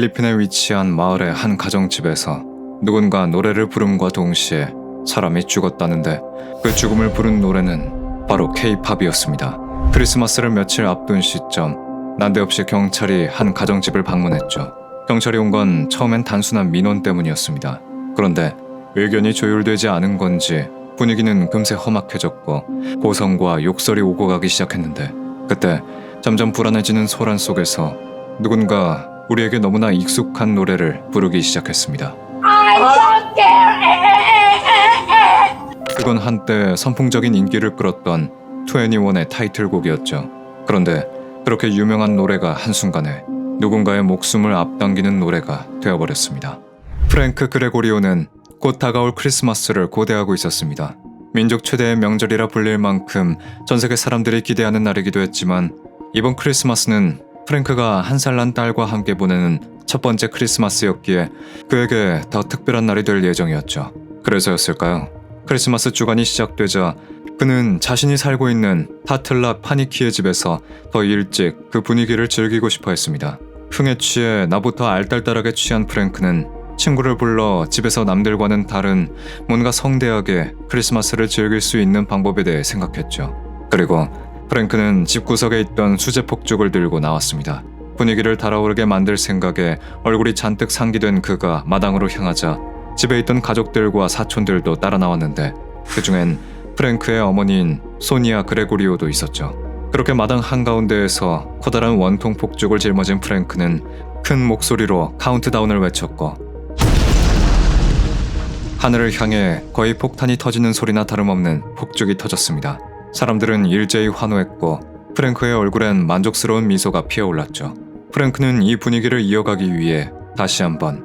필리핀에 위치한 마을의 한 가정집에서 누군가 노래를 부름과 동시에 사람이 죽었다는데 그 죽음을 부른 노래는 바로 K-팝이었습니다. 크리스마스를 며칠 앞둔 시점, 난데없이 경찰이 한 가정집을 방문했죠. 경찰이 온 건 처음엔 단순한 민원 때문이었습니다. 그런데 의견이 조율되지 않은 건지 분위기는 금세 험악해졌고 고성과 욕설이 오고 가기 시작했는데 그때 점점 불안해지는 소란 속에서 누군가 우리에게 너무나 익숙한 노래를 부르기 시작했습니다. I don't care. 그건 한때 선풍적인 인기를 끌었던 2NE1의 타이틀곡이었죠. 그런데 그렇게 유명한 노래가 한순간에 누군가의 목숨을 앞당기는 노래가 되어버렸습니다. 프랭크 그레고리오는 곧 다가올 크리스마스를 고대하고 있었습니다. 민족 최대의 명절이라 불릴 만큼 전 세계 사람들이 기대하는 날이기도 했지만 이번 크리스마스는 프랭크가 한 살 난 딸과 함께 보내는 첫 번째 크리스마스였기에 그에게 더 특별한 날이 될 예정이었죠. 그래서였을까요? 크리스마스 주간이 시작되자 그는 자신이 살고 있는 타틀락 파니키의 집에서 더 일찍 그 분위기를 즐기고 싶어 했습니다. 흥에 취해 나부터 알딸딸하게 취한 프랭크는 친구를 불러 집에서 남들과는 다른 뭔가 성대하게 크리스마스를 즐길 수 있는 방법에 대해 생각했죠. 그리고 프랭크는 집구석에 있던 수제 폭죽을 들고 나왔습니다. 분위기를 달아오르게 만들 생각에 얼굴이 잔뜩 상기된 그가 마당으로 향하자 집에 있던 가족들과 사촌들도 따라 나왔는데 그중엔 프랭크의 어머니인 소니아 그레고리오도 있었죠. 그렇게 마당 한가운데에서 커다란 원통 폭죽을 짊어진 프랭크는 큰 목소리로 카운트다운을 외쳤고 하늘을 향해 거의 폭탄이 터지는 소리나 다름없는 폭죽이 터졌습니다. 사람들은 일제히 환호했고 프랭크의 얼굴엔 만족스러운 미소가 피어올랐죠. 프랭크는 이 분위기를 이어가기 위해 다시 한번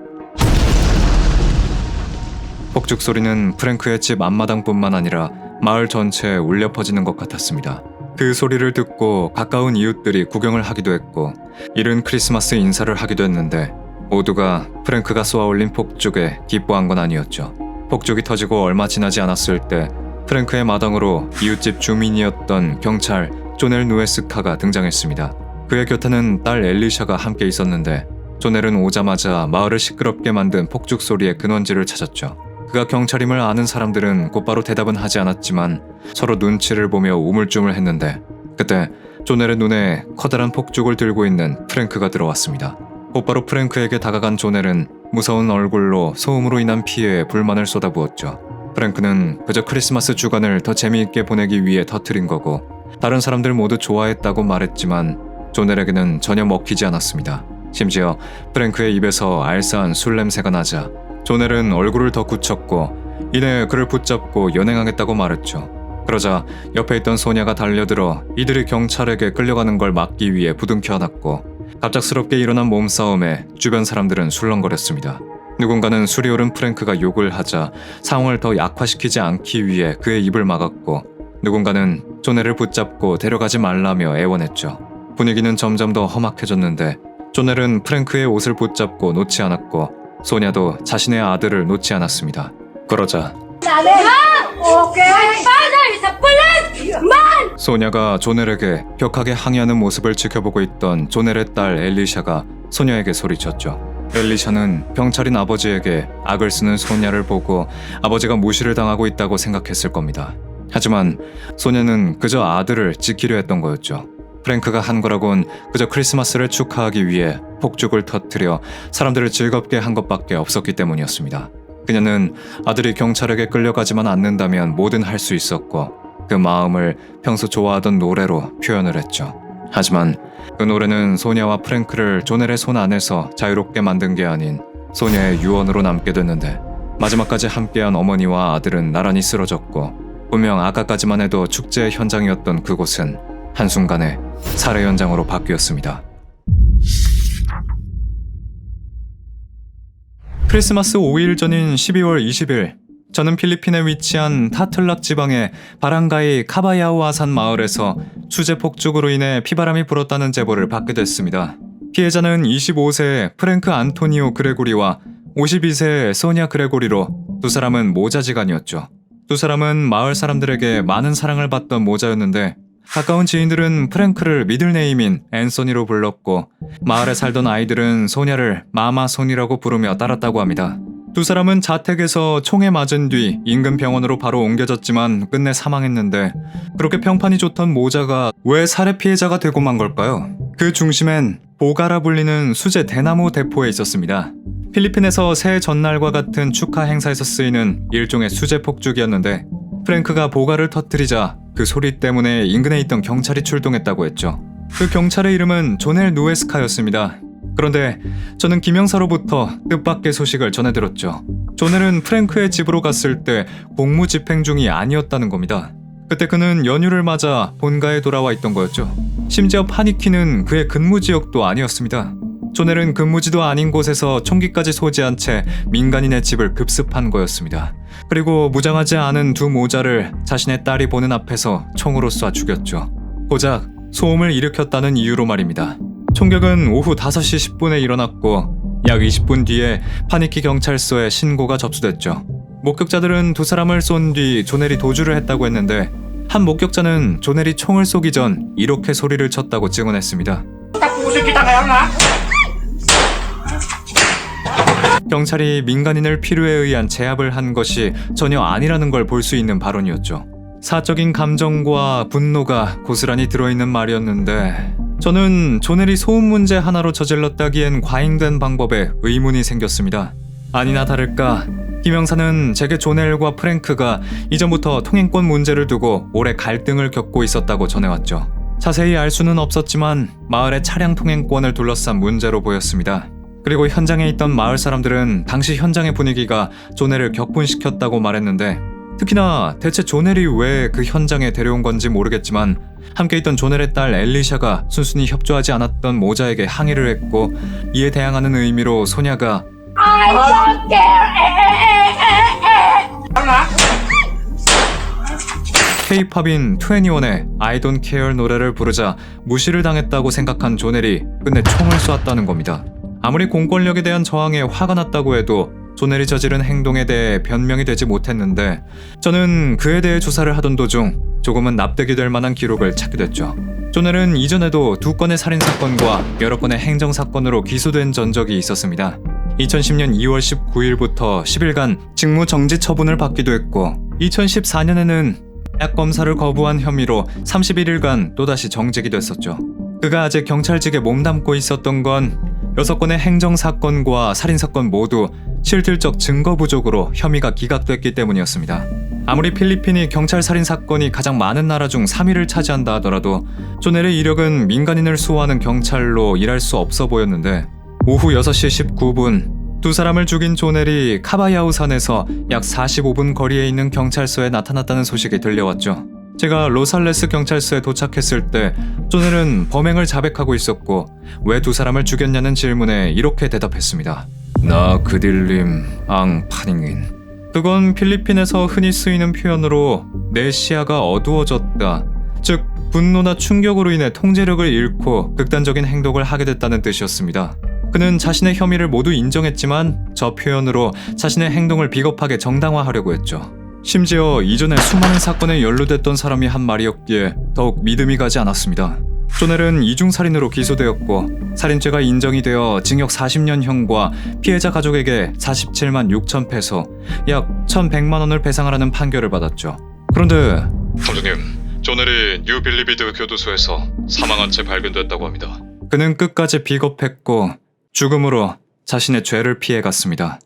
폭죽 소리는 프랭크의 집 앞마당뿐만 아니라 마을 전체에 울려 퍼지는 것 같았습니다. 그 소리를 듣고 가까운 이웃들이 구경을 하기도 했고 이른 크리스마스 인사를 하기도 했는데 모두가 프랭크가 쏘아올린 폭죽에 기뻐한 건 아니었죠. 폭죽이 터지고 얼마 지나지 않았을 때 프랭크의 마당으로 이웃집 주민이었던 경찰 조넬 누에스카가 등장했습니다. 그의 곁에는 딸 엘리샤가 함께 있었는데 조넬은 오자마자 마을을 시끄럽게 만든 폭죽 소리의 근원지를 찾았죠. 그가 경찰임을 아는 사람들은 곧바로 대답은 하지 않았지만 서로 눈치를 보며 우물쭈물했는데 그때 조넬의 눈에 커다란 폭죽을 들고 있는 프랭크가 들어왔습니다. 곧바로 프랭크에게 다가간 조넬은 무서운 얼굴로 소음으로 인한 피해에 불만을 쏟아부었죠. 프랭크는 그저 크리스마스 주간을 더 재미있게 보내기 위해 터뜨린 거고 다른 사람들 모두 좋아했다고 말했지만 조넬에게는 전혀 먹히지 않았습니다. 심지어 프랭크의 입에서 알싸한 술 냄새가 나자 조넬은 얼굴을 더 굳혔고 이내 그를 붙잡고 연행하겠다고 말했죠. 그러자 옆에 있던 소냐가 달려들어 이들이 경찰에게 끌려가는 걸 막기 위해 부둥켜 안았고 갑작스럽게 일어난 몸싸움에 주변 사람들은 술렁거렸습니다. 누군가는 술이 오른 프랭크가 욕을 하자 상황을 더 약화시키지 않기 위해 그의 입을 막았고 누군가는 조넬을 붙잡고 데려가지 말라며 애원했죠. 분위기는 점점 더 험악해졌는데 조넬은 프랭크의 옷을 붙잡고 놓지 않았고 소냐도 자신의 아들을 놓지 않았습니다. 그러자 소냐가 조넬에게 격하게 항의하는 모습을 지켜보고 있던 조넬의 딸 엘리샤가 소녀에게 소리쳤죠. 엘리샤는 경찰인 아버지에게 악을 쓰는 소냐를 보고 아버지가 무시를 당하고 있다고 생각했을 겁니다. 하지만 소냐는 그저 아들을 지키려 했던 거였죠. 프랭크가 한 거라곤 그저 크리스마스를 축하하기 위해 폭죽을 터뜨려 사람들을 즐겁게 한 것밖에 없었기 때문이었습니다. 그녀는 아들이 경찰에게 끌려가지만 않는다면 뭐든 할 수 있었고 그 마음을 평소 좋아하던 노래로 표현을 했죠. 하지만 그 노래는 소냐와 프랭크를 조넬의 손 안에서 자유롭게 만든 게 아닌 소냐의 유언으로 남게 됐는데 마지막까지 함께한 어머니와 아들은 나란히 쓰러졌고 분명 아까까지만 해도 축제의 현장이었던 그곳은 한순간에 살해 현장으로 바뀌었습니다. 크리스마스 5일 전인 12월 20일 저는 필리핀에 위치한 타틀락 지방의 바랑가이 카바야오아산 마을에서 수제 폭죽으로 인해 피바람이 불었다는 제보를 받게 됐습니다. 피해자는 25세의 프랭크 안토니오 그레고리와 52세의 소냐 그레고리로 두 사람은 모자지간이었죠. 두 사람은 마을 사람들에게 많은 사랑을 받던 모자였는데 가까운 지인들은 프랭크를 미들네임인 앤서니로 불렀고 마을에 살던 아이들은 소냐를 마마손이라고 부르며 따랐다고 합니다. 두 사람은 자택에서 총에 맞은 뒤 인근 병원으로 바로 옮겨졌지만 끝내 사망했는데 그렇게 평판이 좋던 모자가 왜 살해 피해자가 되고 만 걸까요? 그 중심엔 보가라 불리는 수제 대나무 대포에 있었습니다. 필리핀에서 새해 전날과 같은 축하 행사에서 쓰이는 일종의 수제 폭죽이었는데 프랭크가 보가를 터뜨리자 그 소리 때문에 인근에 있던 경찰이 출동했다고 했죠. 그 경찰의 이름은 조넬 누에스카였습니다. 그런데 저는 김영사로부터 뜻밖의 소식을 전해들었죠. 조넬은 프랭크의 집으로 갔을 때 공무 집행 중이 아니었다는 겁니다. 그때 그는 연휴를 맞아 본가에 돌아와 있던 거였죠. 심지어 파니키는 그의 근무 지역도 아니었습니다. 조넬은 근무지도 아닌 곳에서 총기까지 소지한 채 민간인의 집을 급습한 거였습니다. 그리고 무장하지 않은 두 모자를 자신의 딸이 보는 앞에서 총으로 쏴 죽였죠. 고작 소음을 일으켰다는 이유로 말입니다. 총격은 오후 5시 10분에 일어났고 약 20분 뒤에 파니키 경찰서에 신고가 접수됐죠. 목격자들은 두 사람을 쏜 뒤 조넬이 도주를 했다고 했는데 한 목격자는 조넬이 총을 쏘기 전 이렇게 소리를 쳤다고 증언했습니다. 경찰이 민간인을 필요에 의한 제압을 한 것이 전혀 아니라는 걸 볼 수 있는 발언이었죠. 사적인 감정과 분노가 고스란히 들어있는 말이었는데 저는 조넬이 소음 문제 하나로 저질렀다기엔 과잉된 방법에 의문이 생겼습니다. 아니나 다를까 김 형사는 제게 조넬과 프랭크가 이전부터 통행권 문제를 두고 오래 갈등을 겪고 있었다고 전해왔죠. 자세히 알 수는 없었지만 마을의 차량 통행권을 둘러싼 문제로 보였습니다. 그리고 현장에 있던 마을 사람들은 당시 현장의 분위기가 조넬을 격분시켰다고 말했는데 특히나 대체 조넬이 왜 그 현장에 데려온 건지 모르겠지만 함께 있던 조넬의 딸 엘리샤가 순순히 협조하지 않았던 모자에게 항의를 했고 이에 대항하는 의미로 소냐가 I don't care. K-팝인 21의 I Don't Care 노래를 부르자 무시를 당했다고 생각한 조넬이 끝내 총을 쏘았다는 겁니다. 아무리 공권력에 대한 저항에 화가 났다고 해도 조넬이 저지른 행동에 대해 변명이 되지 못했는데 저는 그에 대해 조사를 하던 도중 조금은 납득이 될 만한 기록을 찾게 됐죠. 조넬은 이전에도 2건의 살인사건과 여러 건의 행정사건으로 기소된 전적이 있었습니다. 2010년 2월 19일부터 10일간 직무 정지 처분을 받기도 했고 2014년에는 약 검사를 거부한 혐의로 31일간 또다시 정직이 됐었죠. 그가 아직 경찰직에 몸담고 있었던 건 6건의 행정사건과 살인사건 모두 실질적 증거 부족으로 혐의가 기각됐기 때문이었습니다. 아무리 필리핀이 경찰 살인사건이 가장 많은 나라 중 3위를 차지한다 하더라도 조넬의 이력은 민간인을 수호하는 경찰로 일할 수 없어 보였는데 오후 6시 19분 두 사람을 죽인 조넬이 카바야우 산에서 약 45분 거리에 있는 경찰서에 나타났다는 소식이 들려왔죠. 제가 로살레스 경찰서에 도착했을 때 조넬은 범행을 자백하고 있었고 왜 두 사람을 죽였냐는 질문에 이렇게 대답했습니다. 나 그딜림 앙 파닝인. 그건 필리핀에서 흔히 쓰이는 표현으로 내 시야가 어두워졌다. 즉 분노나 충격으로 인해 통제력을 잃고 극단적인 행동을 하게 됐다는 뜻이었습니다. 그는 자신의 혐의를 모두 인정했지만 저 표현으로 자신의 행동을 비겁하게 정당화하려고 했죠. 심지어 이전에 수많은 사건에 연루됐던 사람이 한 말이었기에 더욱 믿음이 가지 않았습니다. 조넬은 이중살인으로 기소되었고 살인죄가 인정이 되어 징역 40년형과 피해자 가족에게 47만 6천 페소, 약 1,100만 원을 배상하라는 판결을 받았죠. 그런데 감독님, 조넬이 뉴 빌리비드 교도소에서 사망한 채 발견됐다고 합니다. 그는 끝까지 비겁했고 죽음으로 자신의 죄를 피해갔습니다.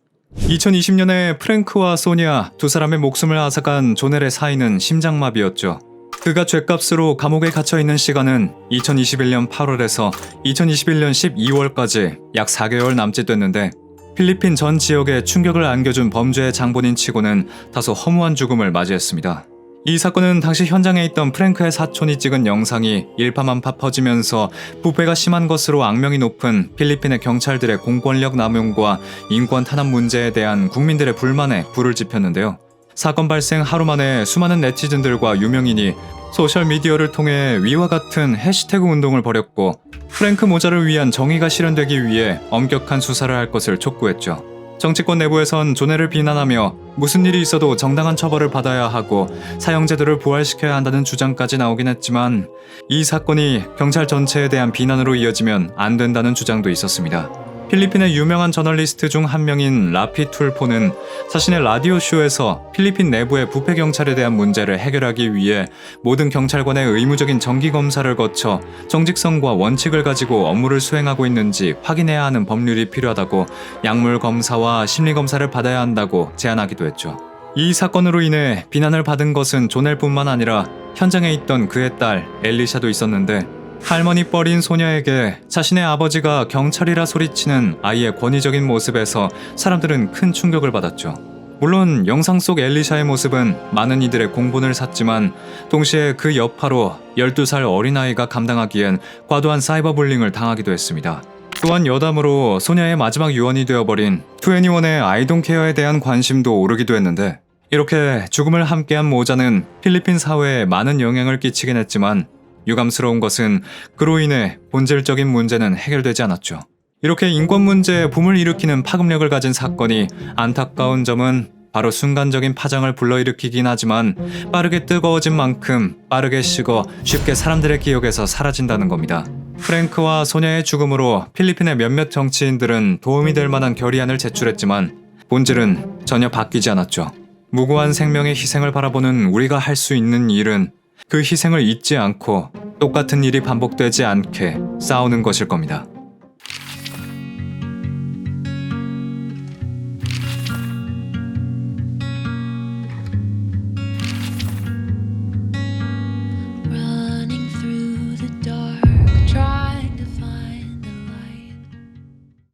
2020년에 프랭크와 소냐 두 사람의 목숨을 앗아간 조넬의 사인은 심장마비였죠. 그가 죗값으로 감옥에 갇혀있는 시간은 2021년 8월에서 2021년 12월까지 약 4개월 남짓 됐는데 필리핀 전 지역에 충격을 안겨준 범죄의 장본인 치고는 다소 허무한 죽음을 맞이했습니다. 이 사건은 당시 현장에 있던 프랭크의 사촌이 찍은 영상이 일파만파 퍼지면서 부패가 심한 것으로 악명이 높은 필리핀의 경찰들의 공권력 남용과 인권 탄압 문제에 대한 국민들의 불만에 불을 지폈는데요. 사건 발생 하루 만에 수많은 네티즌들과 유명인이 소셜미디어를 통해 위와 같은 해시태그 운동을 벌였고 프랭크 모자를 위한 정의가 실현되기 위해 엄격한 수사를 할 것을 촉구했죠. 정치권 내부에선 존해를 비난하며 무슨 일이 있어도 정당한 처벌을 받아야 하고 사형제도를 부활시켜야 한다는 주장까지 나오긴 했지만 이 사건이 경찰 전체에 대한 비난으로 이어지면 안 된다는 주장도 있었습니다. 필리핀의 유명한 저널리스트 중 한 명인 라피 툴포는 자신의 라디오 쇼에서 필리핀 내부의 부패 경찰에 대한 문제를 해결하기 위해 모든 경찰관의 의무적인 정기 검사를 거쳐 정직성과 원칙을 가지고 업무를 수행하고 있는지 확인해야 하는 법률이 필요하다고 약물 검사와 심리 검사를 받아야 한다고 제안하기도 했죠. 이 사건으로 인해 비난을 받은 것은 조넬뿐만 아니라 현장에 있던 그의 딸 엘리샤도 있었는데, 할머니 뻘인 소녀에게 자신의 아버지가 경찰이라 소리치는 아이의 권위적인 모습에서 사람들은 큰 충격을 받았죠. 물론 영상 속 엘리샤의 모습은 많은 이들의 공분을 샀지만 동시에 그 여파로 12살 어린아이가 감당하기엔 과도한 사이버 불링을 당하기도 했습니다. 또한 여담으로 소녀의 마지막 유언이 되어버린 2NE1의 I don't care에 대한 관심도 오르기도 했는데, 이렇게 죽음을 함께한 모자는 필리핀 사회에 많은 영향을 끼치긴 했지만 유감스러운 것은 그로 인해 본질적인 문제는 해결되지 않았죠. 이렇게 인권 문제에 붐을 일으키는 파급력을 가진 사건이 안타까운 점은 바로 순간적인 파장을 불러일으키긴 하지만 빠르게 뜨거워진 만큼 빠르게 식어 쉽게 사람들의 기억에서 사라진다는 겁니다. 프랭크와 소녀의 죽음으로 필리핀의 몇몇 정치인들은 도움이 될 만한 결의안을 제출했지만 본질은 전혀 바뀌지 않았죠. 무고한 생명의 희생을 바라보는 우리가 할 수 있는 일은 그 희생을 잊지 않고 똑같은 일이 반복되지 않게 싸우는 것일 겁니다.